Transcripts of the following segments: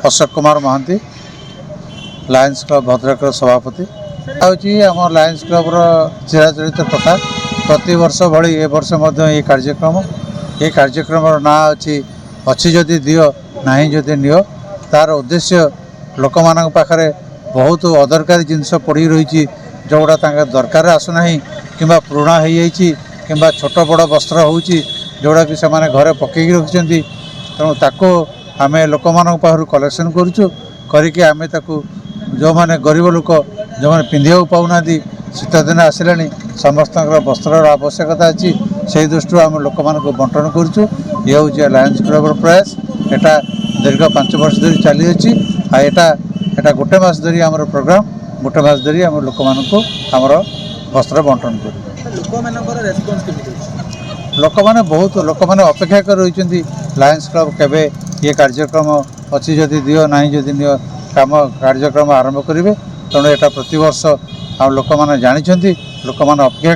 Ashok Kumar Mahanti Lions club Bhadrak सभापति आम Lions club चिराचरित कथा प्रति वर्ष भली ए वर्ष ये कार्यक्रम ना अच्छी जदि दियो नहीं जदि नियो तार उद्देश्य लोक मान पाखे बहुत अदरकारी जिनस पड़ी रही जोड़ा दरकार आसुना कि पुराणा हो जाइए कि छोट बड़ वस्त्र हो जोड़ा कि से घरे पकईकी रखिंट तेणु ताको आम लोक मान कलेक्शन करुचु करके आम जो मैंने गरीब लोक जो मैंने पिंधा पाऊना शीत दिन आसला समस्त वस्त्र आवश्यकता अच्छी से दृष्टि आम लोक मान बंटन करुचु ये हूँ लायंस क्लब प्रयास एटा दीर्घ 5 वर्ष धरी चली अच्छी एटा गोटे मास धरी आम प्रोग्राम गोटे मास धरी आम लोक मान आमर वस्त्र बंटन कर लोक मैंने बहुत लोक मैंने अपेक्षा कर रही लायंस क्लब केवे ये कार्यक्रम अच्छी जदि दियो नहीं जदि नियो काम कार्यक्रम आरंभ करेंगे तेणु यहाँ प्रत वर्ष आम लोक मैंने जानते लोक मैंने अपेक्षा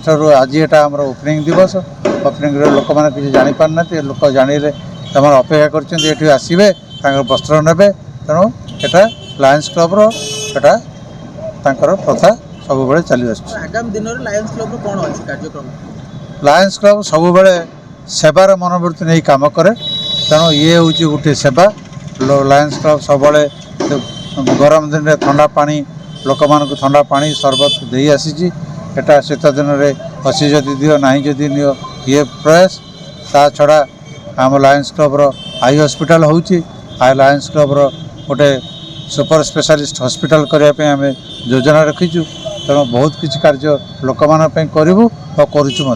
कर आज यहाँ आम ओपनिंग दिवस ओपनिंग लोक मैंने किसी जापार ना लोक जानिले अपेक्षा कर आसवे वस्त्र ने तेणु यहाँ लायंस क्लब एटा प्रथा सब बेले चली आगामी दिन में लायंस क्लब कौन अच्छी कार्यक्रम लायंस क्लब सब बेले सेवार मनोवृत्ति नहीं काम करे तेणु ये हूँ गोटे सेवा लायंस क्लब सब गरम दिन में ठंडा पानी लोक मान ठंडा पानी सरबत दे आसी एटा शीत दिन में अच्छी जदि दियो नहीं जदि नियो ये प्रयास ता छड़ा आम लायंस क्लब आई हॉस्पिटल होची आई लायंस क्लब गोटे सुपर स्पेशलिस्ट हॉस्पिटल करने आम योजना रखीचु तेणु बहुत किसी कार्य लोक मान करूँ और करुचु।